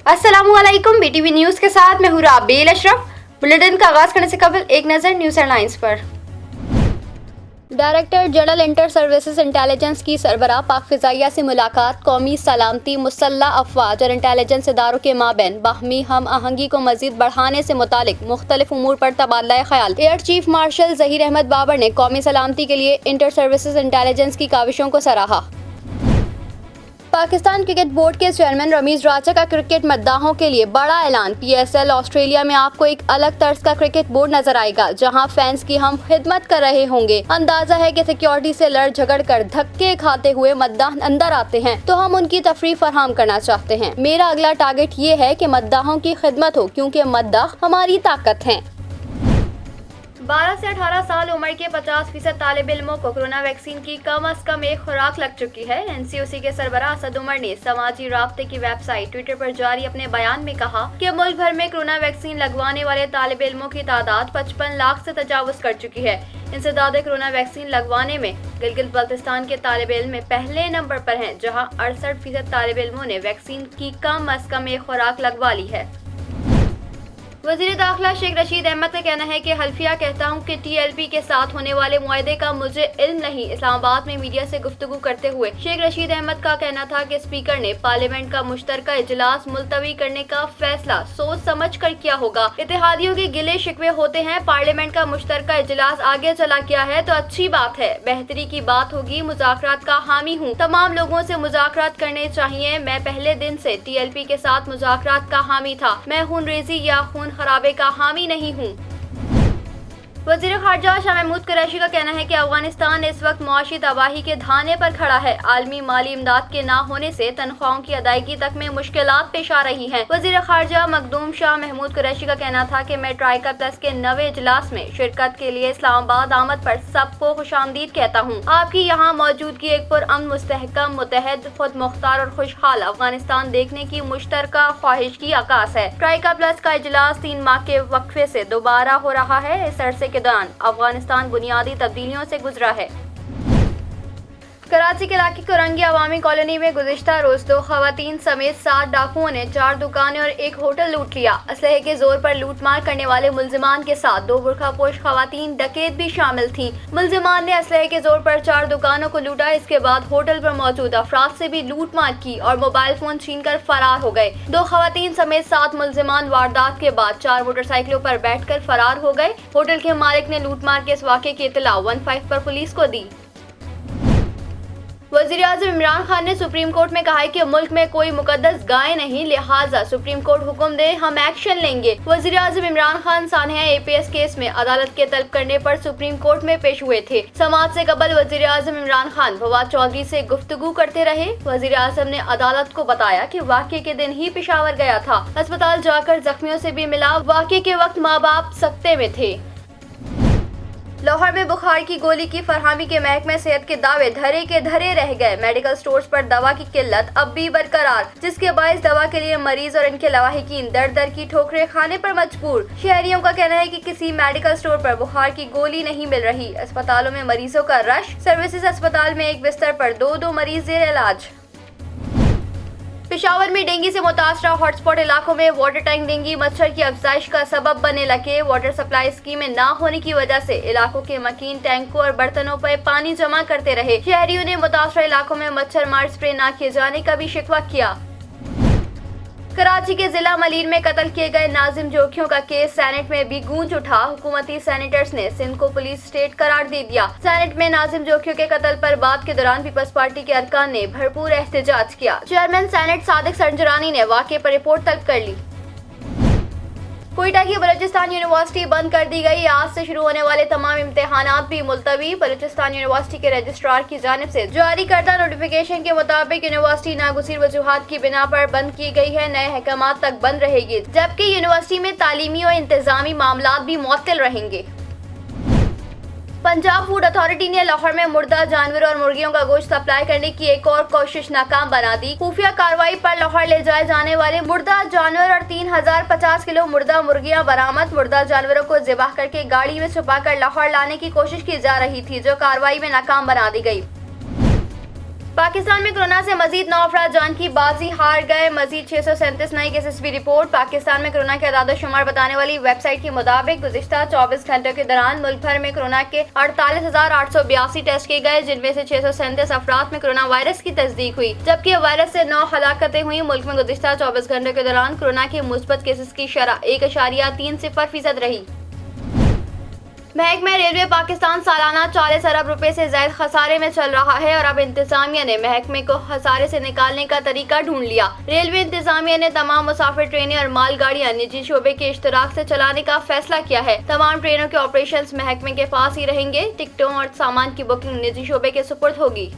अस्सलामुअलैकुम, BTV news के साथ मैं हूँ राबेल अशरफ। बुलेटिन का आगाज करने से कबल एक नज़र न्यूज़ हेडलाइंस पर। Director general inter services intelligence की सरबराह पाक फ़िज़ाइया से मुलाकात, कौमी सलामती, मुसल्लह अफवाज और इंटेलिजेंस इदारों के माबैन बाहमी हम आहंगी को मज़ीद बढ़ाने से मुतालिक मुख्तलिफ उमूर पर तबादला ख्याल। Air chief marshal Zaheer Ahmed Babar ने कौमी सलामती के लिए इंटर सर्विसेज इंटेलिजेंस की काविशों को सराहा। पाकिस्तान क्रिकेट बोर्ड के चेयरमैन रमीज राजा का क्रिकेट मद्दाहों के लिए बड़ा ऐलान। PSL ऑस्ट्रेलिया में आपको एक अलग तर्ज का क्रिकेट बोर्ड नजर आएगा, जहां फैंस की हम खिदमत कर रहे होंगे। अंदाजा है कि सिक्योरिटी से लड़ झगड़ कर धक्के खाते हुए मद्दाह अंदर आते हैं तो हम उनकी तफरीह फराहम करना चाहते हैं। मेरा अगला टारगेट ये है कि मद्दाहों की खिदमत हो, क्योंकि मद्दाह हमारी ताकत हैं। 12 से 18 साल उम्र के 50% तालिब इल्मों को कोरोना वैक्सीन की कम अज कम एक खुराक लग चुकी है। NCOC के सरबराह असद उमर ने समाजी राब्ते की वेबसाइट ट्विटर पर जारी अपने बयान में कहा कि मुल्क भर में कोरोना वैक्सीन लगवाने वाले तालिब इल्मों की तादाद 55 लाख से तजावुज कर चुकी है। इंसदाद कोरोना वैक्सीन लगवाने में गिलगित बल्तिस्तान के तालिब इल्म पहले नंबर पर हैं, जहां 68% तालिब इल्मों ने वैक्सीन की कम अज कम एक खुराक लगवा ली है। वज़ीर दाखिला शेख रशीद अहमद का कहना है कि हल्फिया कहता हूं कि TLP के साथ होने वाले मुआहदे का मुझे इल्म नहीं। इस्लामाबाद में मीडिया से गुफ्तगू करते हुए शेख रशीद अहमद का कहना था कि स्पीकर ने पार्लियामेंट का मुश्तरका इजलास मुलतवी करने का फैसला सोच समझ कर किया होगा। इत्तेहादियों के गिले शिकवे होते हैं, पार्लियामेंट का मुश्तरका इजलास आगे चला गया है तो अच्छी बात है, बेहतरी की बात होगी। मुज़ाकरात का हामी हूँ, तमाम लोगों से मुज़ाकरात करने चाहिए। मैं पहले दिन से TLP के साथ मुज़ाकरात का हामी था, मैं खून रेजी या खून खराबे का हामी नहीं हूँ। वज़ीर ख़ारजा शाह महमूद कुरैशी का कहना है कि अफगानिस्तान इस वक्त मुआशी तबाही के धाने पर खड़ा है। आलमी माली इमदाद के ना होने से तनख्वाहों की अदायगी तक में मुश्किलात पेश आ रही हैं। वज़ीर ख़ारजा मखदूम शाह महमूद कुरैशी का कहना था कि मैं ट्राइका प्लस के 9वें इजलास में शिरकत के लिए इस्लामाबाद आमद पर सबको खुशामदीद कहता हूँ। आपकी यहाँ मौजूदगी एक पुरअमन, मुस्तहकम, मुतहद, खुद मुख्तार और खुशहाल अफगानिस्तान देखने की मुश्तरका ख्वाहिश की अक्कास है। ट्राइका प्लस का इजलास 3 माह के वक्फे से दोबारा हो रहा है। इस अरसे के दौरान अफगानिस्तान बुनियादी तब्दीलियों से गुजरा है। कराची के इलाके कोरंगी अवामी कॉलोनी में गुज़िश्ता रोज 2 खवातीन समेत 7 डाकुओं ने 4 दुकानें और एक होटल लूट लिया। असलहे के जोर पर लूटमार करने वाले मुल्जिमान के साथ 2 बुरखापोश खवातीन डकैत भी शामिल थीं। मुल्जिमान ने असलहे के जोर पर 4 दुकानों को लूटा, इसके बाद होटल पर मौजूद अफराद से भी लूटमार की और मोबाइल फोन छीनकर फरार हो गए। 2 खवातीन समेत 7 मुल्जिमान वारदात के बाद 4 मोटरसाइकिलों पर बैठकर फरार हो गए। होटल के मालिक ने लूटमार के इस वाक़े की इत्तला 15 पर पुलिस को दी। वज़ीर आज़म इमरान खान ने सुप्रीम कोर्ट में कहा है कि मुल्क में कोई मुकद्दस गाय नहीं, लिहाजा सुप्रीम कोर्ट हुक्म दे हम एक्शन लेंगे। वज़ीर आज़म इमरान खान सानहा APS केस में अदालत के तलब करने पर सुप्रीम कोर्ट में पेश हुए थे। समाअत से कबल वज़ीर आज़म इमरान खान फवाद चौधरी से गुफ्तगू करते रहे। वज़ीर आज़म ने अदालत को बताया कि वाक़े के दिन ही पेशावर गया था, अस्पताल जाकर जख्मियों से भी मिला। वाक़े के वक्त माँ बाप सकते में थे। लाहौर में बुखार की गोली की फरहमी के महकमे सेहत के दावे धरे के धरे रह गए। मेडिकल स्टोर्स पर दवा की किल्लत अब भी बरकरार, जिसके बायस दवा के लिए मरीज और इनके लवाहिकीन दर दर की ठोकरें खाने पर मजबूर। शहरियों का कहना है कि किसी मेडिकल स्टोर पर बुखार की गोली नहीं मिल रही। अस्पतालों में मरीजों का रश, सर्विसेज अस्पताल में एक बिस्तर पर 2 मरीज जेर इलाज। पेशावर में डेंगू से मुतासरा हॉटस्पॉट इलाकों में वाटर टैंक डेंगू मच्छर की अफजाइश का सबब बनने लगे। वाटर सप्लाई स्कीमें ना होने की वजह से इलाकों के मकीन टैंकों और बर्तनों पर पानी जमा करते रहे। शहरियों ने मुतासरा इलाकों में मच्छर मार स्प्रे न किए जाने का भी शिकवा किया। कराची के जिला मलीर में कत्ल किए गए नाजिम जोखियों का केस सेनेट में भी गूंज उठा। हुकूमती सेनेटर्स ने सिंध को पुलिस स्टेट करार दे दिया। सेनेट में नाजिम जोखियों के कत्ल पर बात के दौरान पीपल्स पार्टी के अरकान ने भरपूर एहतजाज किया। चेयरमैन सेनेट सादिक सरंजरानी ने वाक़े पर रिपोर्ट तलब कर ली। कोयटा की बलूचिस्तान यूनिवर्सिटी बंद कर दी गई। आज से शुरू होने वाले तमाम इम्तिहानात भी मुलतवी। बलूचिस्तान यूनिवर्सिटी के रजिस्ट्रार की जानिब से जारी करदा नोटिफिकेशन के मुताबिक यूनिवर्सिटी नागुज़ीर वजूहात की बिना पर बंद की गई है। नए अहकामात तक बंद रहेगी, जबकि यूनिवर्सिटी में तालीमी और इंतजामी मामलात भी मुअत्तल रहेंगे। पंजाब फूड अथॉरिटी ने लाहौर में मुर्दा जानवरों और मुर्गियों का गोश्त सप्लाई करने की एक और कोशिश नाकाम बना दी। खुफिया कार्रवाई पर लाहौर ले जाए जाने वाले मुर्दा जानवर और 3050 किलो मुर्दा मुर्गियां बरामद। मुर्दा जानवरों को ज़िबाह करके गाड़ी में छुपाकर लाहौर लाने की कोशिश की जा रही थी, जो कार्रवाई में नाकाम बना दी गई। पाकिस्तान में कोरोना से मजीद 9 अफराद जान की बाजी हार गए। मजीद 637 नई केसेस की रिपोर्ट। पाकिस्तान में कोरोना के आदाद-ओ-शुमार बताने वाली वेबसाइट के मुताबिक गुज़िश्ता 24 घंटों के दौरान मुल्क भर में कोरोना के 48,882 टेस्ट किए गए, जिनमें से 637 अफराद में कोरोना वायरस की तस्दीक हुई, जबकि वायरस से 9 हलाकतें हुई। मुल्क में गुज़िश्ता 24 घंटों के दौरान कोरोना के मुस्बत केसेस की शरह 1.30% रही। महकमा रेलवे पाकिस्तान सालाना 40 अरब रुपए से ज्यादा खसारे में चल रहा है और अब इंतजामिया ने महकमे को खसारे से निकालने का तरीका ढूंढ लिया। रेलवे इंतजामिया ने तमाम मुसाफिर ट्रेनें और मालगाड़ियां निजी शोबे के इश्तराक से चलाने का फैसला किया है। तमाम ट्रेनों के ऑपरेशंस महकमे के पास ही रहेंगे। टिकटों और सामान की बुकिंग निजी शोबे के सुपुर्द होगी।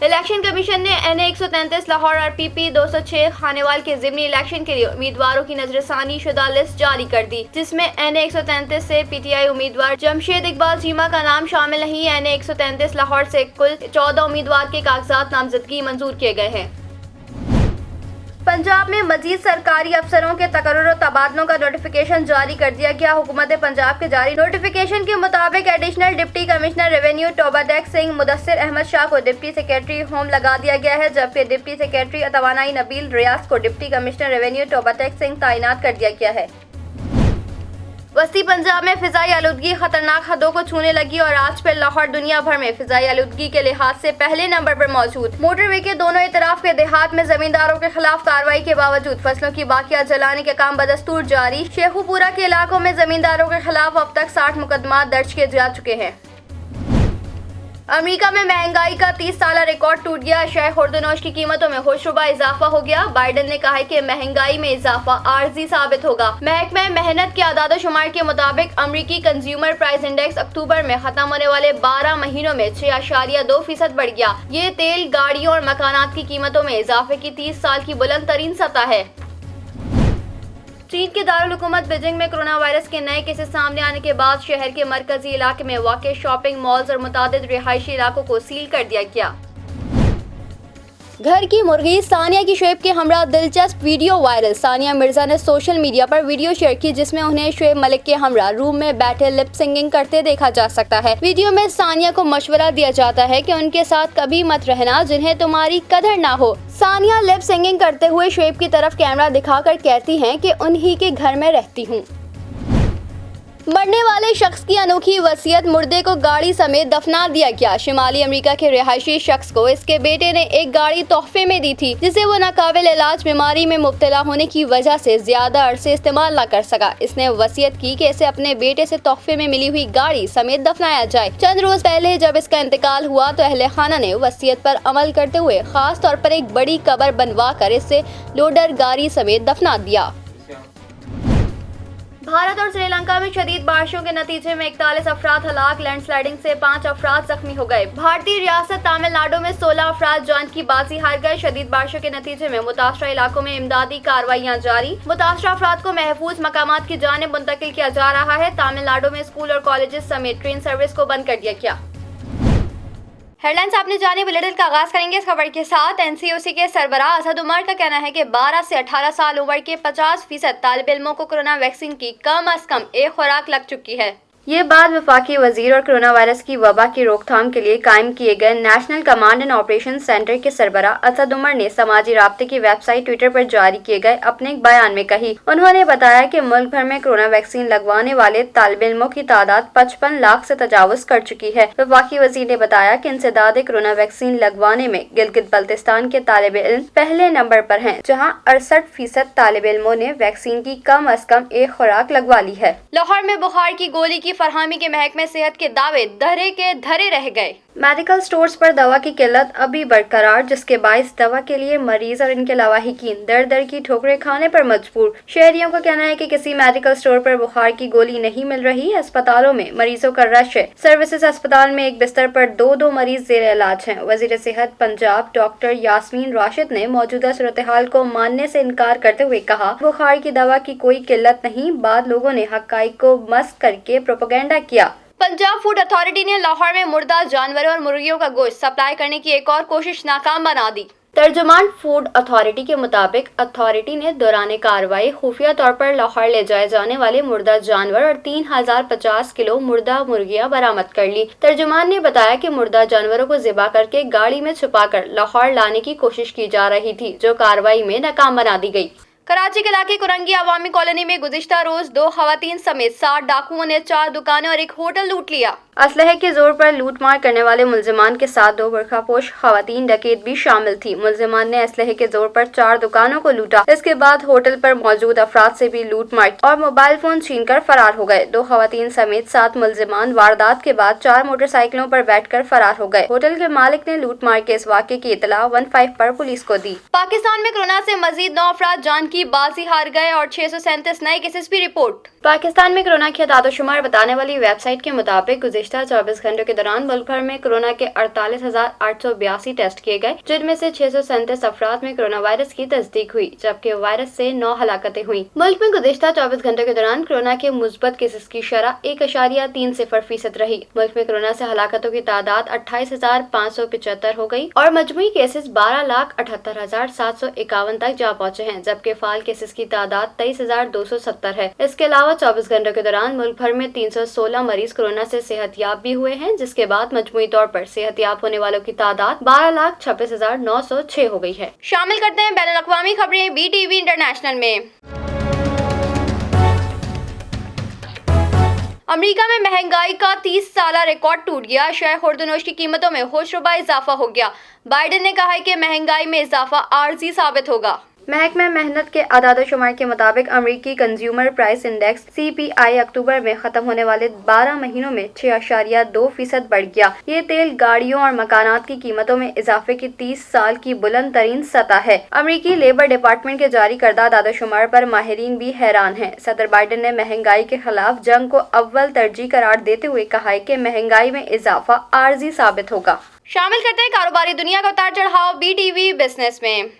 इलेक्शन कमीशन ने NA 133 लाहौर और PP 206 खानेवाल के ज़िमनी इलेक्शन के लिए उम्मीदवारों की नजरसानी शुदा लिस्ट जारी कर दी, जिसमें NA 133 से PTI उम्मीदवार जमशेद इकबाल चीमा का नाम शामिल नहीं। NA 133 लाहौर से कुल 14 उम्मीदवार के कागजात नामजदगी मंजूर किए गए हैं। पंजाब में मजीद सरकारी अफसरों के तकर्रुर और तबादलों का नोटिफिकेशन जारी कर दिया गया। हुकूमत पंजाब के जारी नोटिफिकेशन के मुताबिक एडिशनल डिप्टी कमिश्नर रेवेन्यू तौबा टेक्स सिंह मुदस्सिर अहमद शाह को डिप्टी सेक्रेटरी होम लगा दिया गया है, जबकि डिप्टी सेक्रेटरी तवानाई नबील रियाज को डिप्टी कमिश्नर रेवेन्यू तौबा टेक्स सिंह तैनात कर दिया गया है। वस्ती पंजाब में फिजाई आलूदगी खतरनाक हदों को छूने लगी और आज फिर लाहौर दुनिया भर में फिजाई आलूदगी के लिहाज से पहले नंबर पर मौजूद। मोटरवे के दोनों इतराफ के देहात में जमींदारों के खिलाफ कार्रवाई के बावजूद फसलों की बाकियात जलाने के काम बदस्तूर जारी। शेखुपुरा के इलाकों में जमींदारों के खिलाफ अब तक 60 मुकदमा दर्ज किए जा चुके हैं। अमेरिका में महंगाई का 30 साला रिकॉर्ड टूट गया। अशिया खुर्दनोश की कीमतों में होशरुबा इजाफा हो गया। बाइडेन ने कहा है कि महंगाई में इजाफा आर्जी साबित होगा। महकमा मेहनत के आदाद-ओ-शुमार के मुताबिक अमेरिकी कंज्यूमर प्राइस इंडेक्स अक्टूबर में खत्म होने वाले 12 महीनों में 6.2% बढ़ गया। ये तेल, गाड़ियों और मकानात की कीमतों में इजाफे की 30 साल की बुलंद तरीन सतह है। चीन के दारुल हुकूमत बीजिंग में कोरोना वायरस के नए केसेस सामने आने के बाद शहर के मरकजी इलाके में वाक़ शॉपिंग मॉल्स और मुतादिद रिहायशी इलाकों को सील कर दिया गया। घर की मुर्गी सानिया की शुएब के हमरा दिलचस्प वीडियो वायरल। सानिया मिर्जा ने सोशल मीडिया पर वीडियो शेयर की, जिसमें उन्हें शुएब मलिक के हमरा रूम में बैठे लिप सिंगिंग करते देखा जा सकता है। वीडियो में सानिया को मशवरा दिया जाता है कि उनके साथ कभी मत रहना जिन्हें तुम्हारी कदर ना हो। सानिया लिप सिंगिंग करते हुए शुएब की तरफ कैमरा दिखाकर कहती हैं कि उन्हीं के घर में रहती हूँ। मरने वाले शख्स की अनोखी वसीयत, मुर्दे को गाड़ी समेत दफना दिया गया। शुमाली अमेरिका के रिहायशी शख्स को इसके बेटे ने एक गाड़ी तोहफे में दी थी, जिसे वो नाकाबिल इलाज बीमारी में मुब्तला होने की वजह से ज्यादा अरसे इस्तेमाल न कर सका। इसने वसीयत की कि इसे अपने बेटे से तोहफे में मिली हुई गाड़ी समेत दफनाया जाए। चंद रोज पहले जब इसका इंतकाल हुआ तो अहले खाना ने वसीयत पर अमल करते हुए खास तौर पर एक बड़ी कब्र बनवा कर इसे लोडर गाड़ी समेत दफना दिया। भारत और श्रीलंका में शदीद बारिशों के नतीजे में 41 अफराद हलाक, लैंडस्लाइडिंग से 5 अफराद जख्मी हो गए। भारतीय रियासत तमिलनाडु में 16 अफराद जान की बाजी हार गए। शदीद बारिशों के नतीजे में मुतासरा इलाकों में इमदादी कार्रवाइयां जारी। मुतासरा अफराद को महफूज मकामात की जानिब मुंतकिल किया जा रहा है। तमिलनाडु में स्कूल और कॉलेजेस समेत ट्रेन सर्विस को बंद कर दिया गया। हेडलाइंस आपने जाने बुलेटिन का आगाज करेंगे इस खबर के साथ। NCOC के सरबराह असद उमर का कहना है कि 12 से 18 साल उम्र के 50% तालिब इल्मों को कोरोना वैक्सीन की कम अज कम एक खुराक लग चुकी है। ये बात वफाकी वजीर और कोरोना वायरस की वबा की रोकथाम के लिए कायम किए गए national command and operation centre के सरबराह असद उमर ने समाजी राब्ते की वेबसाइट ट्विटर पर जारी किए गए अपने एक बयान में कही। उन्होंने बताया कि मुल्क भर में कोरोना वैक्सीन लगवाने वाले तालिब इल्मों की तादाद 55 लाख से तजावुज कर चुकी है। वफाकी वजीर ने बताया कि इंसदाद कोरोना वैक्सीन लगवाने में गिलगित बल्तिस्तान के तालिब इल्म पहले नंबर पर हैं, जहाँ 68% तालिब इल्मों ने वैक्सीन की कम अज कम एक खुराक लगवा ली है। लाहौर में बुखार की गोली की फरहमी के महकमे सेहत के दावे धरे के धरे रह गए। मेडिकल स्टोर्स पर दवा की किल्लत अभी बरकरार, जिसके बायस दवा के लिए मरीज और इनके लवाहिकीन दर दर की ठोकरें खाने पर मजबूर। शहरियों का कहना है कि किसी मेडिकल स्टोर पर बुखार की गोली नहीं मिल रही। अस्पतालों में मरीजों का रश है। सर्विसेज अस्पताल में एक बिस्तर पर 2 मरीज जेर इलाज हैं। वजीर सेहत पंजाब डॉक्टर यास्मीन राशिद ने मौजूदा सूरत हाल को मानने से इनकार करते हुए कहा, बुखार की दवा की कोई किल्लत नहीं। बाद लोगों ने हकाइक को मस्क करके प्रोपेगेंडा किया। पंजाब फूड अथॉरिटी ने लाहौर में मुर्दा जानवरों और मुर्गियों का गोश्त सप्लाई करने की एक और कोशिश नाकाम बना दी। तर्जुमान फूड अथॉरिटी के मुताबिक अथॉरिटी ने दौरान कार्रवाई खुफिया तौर पर लाहौर ले जाए जाने वाले मुर्दा जानवर और 3050 किलो मुर्दा मुर्गियां बरामद कर ली। तर्जुमान ने बताया कि मुर्दा जानवरों को ज़िबा करके गाड़ी में छुपाकर लाहौर लाने की कोशिश की जा रही थी, जो कार्रवाई में नाकाम बना दी गई। कराची के इलाके कुरंगी अवामी कॉलोनी में गुज़िश्ता रोज 2 खवातीन समेत 7 डाकुओं ने 4 दुकानें और एक होटल लूट लिया। असलहे के जोर पर लूटमार करने वाले मुल्जिमान के साथ 2 बुरखापोश खवातीन डकैत भी शामिल थी। मुल्जिमान ने असलहे के जोर पर 4 दुकानों को लूटा। इसके बाद होटल पर मौजूद अफराद से भी लूटमार की और मोबाइल फोन छीनकर फरार हो गए। 2 खवातीन समेत 7 मुल्जिमान वारदात के बाद 4 मोटरसाइकिलों पर बैठकर फरार हो गए। होटल के मालिक ने लूटमार के इस वाक़े की इतला 15 पर पुलिस को दी। पाकिस्तान में कोरोना से मजीद 9 अफराद जान की बाजी हार गए और 637 नए केसेस भी रिपोर्ट। पाकिस्तान में कोरोना की आदादोशुमार बताने वाली वेबसाइट के मुताबिक गुज़िश्ता 24 घंटों के दौरान मुल्क भर में कोरोना के 48,882 टेस्ट किए गए, जिनमें से 637 अफराद में कोरोना वायरस की तस्दीक हुई, जबकि वायरस से 9 हलाकतें हुई। मुल्क में गुज़िश्ता 24 घंटों के दौरान कोरोना के मुस्बत केसेस की शरह 1.30% रही। मुल्क में कोरोना से हलाकतों की तादाद 28,575 हो गई और मजमूई केसेस 12,78,751 तक जा पहुँचे हैं, जबकि फाल केसेस की तादाद 23,270 है। इसके अलावा 24 घंटों के दौरान मुल्क भर में 316 मरीज कोरोना से सेहतयाब भी हुए हैं, जिसके बाद मजमूई तौर पर सेहतयाब होने वालों की तादाद 12,26,906 हो गई है। शामिल करते हैं बैनुल अक़वामी खबरें BTV इंटरनेशनल में। अमेरिका में महंगाई का 30 साला रिकॉर्ड टूट गया। शेयर खुर्दनोश की कीमतों में होशरुबा इजाफा हो गया। बाइडेन ने कहा है कि महंगाई में इजाफा आर्जी साबित होगा। महकमा मेहनत के आदादोशुमार के मुताबिक अमरीकी कंज्यूमर प्राइस इंडेक्स CPI अक्टूबर में खत्म होने वाले 12 महीनों में 6.2% बढ़ गया। ये तेल, गाड़ियों और मकानात की कीमतों में इजाफे की 30 साल की बुलंद तरीन सतह है। अमरीकी लेबर डिपार्टमेंट के जारी करदा आदादोशुमार पर माहिरीन भी हैरान हैं। सदर बाइडेन ने महंगाई के खिलाफ जंग को अव्वल तरजीह करार देते हुए कहा है कि महंगाई में इजाफा आर्जी साबित होगा। शामिल करते हैं कारोबारी दुनिया का उतार चढ़ाव BTV बिजनेस में।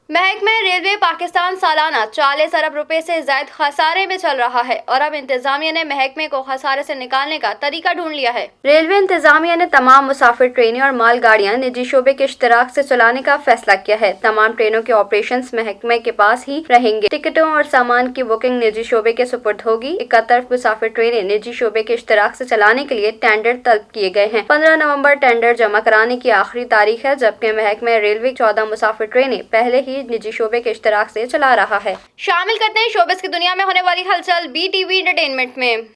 महकमा रेलवे पाकिस्तान सालाना 40 अरब रुपए से ज्यादा खसारे में चल रहा है और अब इंतजामिया ने महकमे को खसारे से निकालने का तरीका ढूंढ लिया है। रेलवे इंतजामिया ने तमाम मुसाफिर ट्रेनें और मालगाड़ियां निजी शोबे के इश्तराक से चलाने का फैसला किया है। तमाम ट्रेनों के ऑपरेशंस महकमे के पास ही रहेंगे। टिकटों और सामान की बुकिंग निजी शोबे के सुपुर्द होगी। 71 मुसाफिर ट्रेनें निजी शोबे के इश्तराक से चलाने के लिए टेंडर तलब किए गए हैं। 15 नवम्बर टेंडर जमा कराने की आखिरी तारीख है, जबकि महकमा रेलवे 14 मुसाफिर ट्रेनें पहले ही निजी शोबे के इश्तराक से चला रहा है। शामिल करते हैं शोबिस की दुनिया में होने वाली हलचल BTV एंटरटेनमेंट में।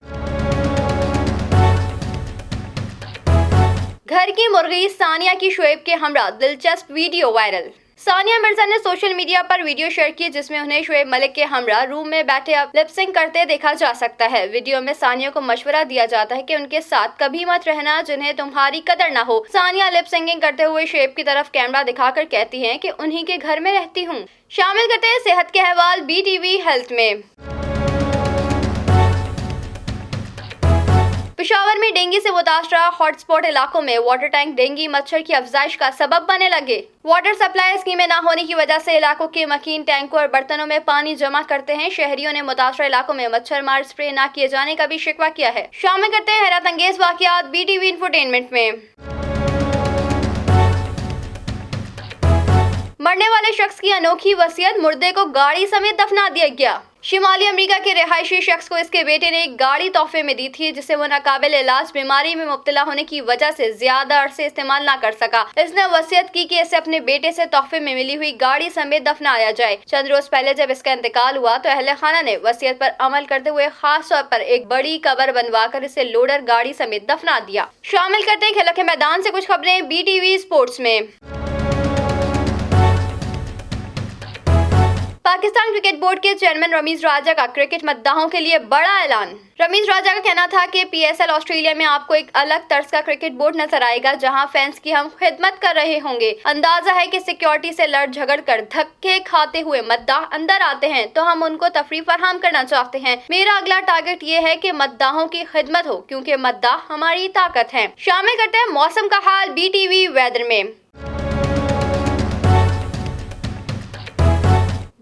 घर की मुर्गी सानिया की शोएब के हमरा दिलचस्प वीडियो वायरल। सानिया मिर्जा ने सोशल मीडिया पर वीडियो शेयर की, जिसमें उन्हें शोएब मलिक के हमरा रूम में बैठे अब लिपसिंग करते देखा जा सकता है। वीडियो में सानिया को मशवरा दिया जाता है कि उनके साथ कभी मत रहना जिन्हें तुम्हारी कदर ना हो। सानिया लिपसिंगिंग करते हुए शोएब की तरफ कैमरा दिखाकर कहती हैं कि उन्हीं के घर में रहती हूँ। शामिल करते हैं सेहत के अहवाल BTV हेल्थ में। पेशावर में डेंगू से मुतासरा हॉटस्पॉट इलाकों में वाटर टैंक डेंगू मच्छर की अफजाइश का सबब बने लगे। वाटर सप्लाई स्कीमें न होने की वजह से इलाकों के मकीन टैंकों और बर्तनों में पानी जमा करते हैं। शहरियों ने मुतासरा इलाकों में मच्छर मार स्प्रे न किए जाने का भी शिकवा किया है। शामिल करते हैं हैरत अंगेज वाकयात BTV इंफोटेनमेंट में। मरने वाले शख्स की अनोखी वसीयत, मुर्दे को गाड़ी समेत दफना दिया गया। शिमाली अमेरिका के रिहायशी शख्स को इसके बेटे ने एक गाड़ी तोहफे में दी थी, जिसे वो नाकाबिल इलाज बीमारी में मुब्तला होने की वजह से ज्यादा अरसे इस्तेमाल ना कर सका। इसने वसीयत की कि इसे अपने बेटे से तोहफे में मिली हुई गाड़ी समेत दफनाया जाए। चंद रोज पहले जब इसका इंतकाल हुआ तो अहले खाना ने वसीयत पर अमल करते हुए खास तौर पर एक बड़ी कब्र बनवाकर इसे लोडर गाड़ी समेत दफना दिया। शामिल करते हैं खेलों के मैदान से कुछ खबरें BTV स्पोर्ट्स में। पाकिस्तान क्रिकेट बोर्ड के चेयरमैन रमीज राजा का क्रिकेट मद्दाहों के लिए बड़ा ऐलान। रमीज राजा का कहना था कि PSL ऑस्ट्रेलिया में आपको एक अलग तर्ज का क्रिकेट बोर्ड नजर आएगा, जहां फैंस की हम खिदमत कर रहे होंगे। अंदाजा है कि सिक्योरिटी से लड़ झगड़ कर धक्के खाते हुए मद्दाह अंदर आते हैं तो हम उनको तफरीह फराहम करना चाहते हैं। मेरा अगला टारगेट ये है कि मद्दाहों की खिदमत हो, क्योंकि मद्दाह हमारी ताकत है। शामिल करते हैं मौसम का हाल BTV वेदर में।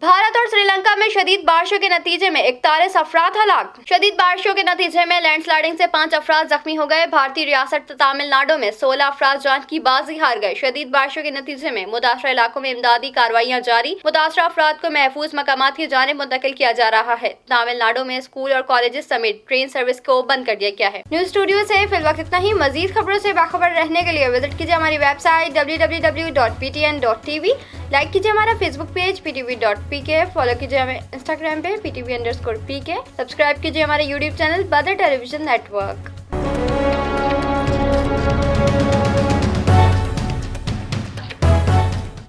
भारत और श्रीलंका में शदीद बारिशों के नतीजे में 41 अफराद हलाक। शदीद बारिशों के नतीजे में लैंडस्लाइडिंग से 5 अफराद जख्मी हो गए। भारतीय रियासत तमिलनाडु में 16 अफराद जान की बाजी हार गए। शदीद बारिशों के नतीजे में मुतासरा इलाकों में इमदादी कार्रवाइयां जारी। मुतासरा अफराद को महफूज मकामात की जानिब मुंतकिल किया जा रहा है। तमिलनाडु में स्कूल और कॉलेजेस समेत ट्रेन सर्विस को बंद कर दिया गया है। न्यूज स्टूडियो से फिल वक्त इतना ही। मजीद खबरों से बाखबर रहने के लिए विजिट कीजिए हमारी वेबसाइट www.ptn.tv। लाइक कीजिए हमारा फेसबुक पेज ptv.pk, फॉलो कीजिए हमें इंस्टाग्राम पे ptv_pk, सब्सक्राइब कीजिए हमारे यूट्यूब चैनल बदर टेलीविजन नेटवर्क।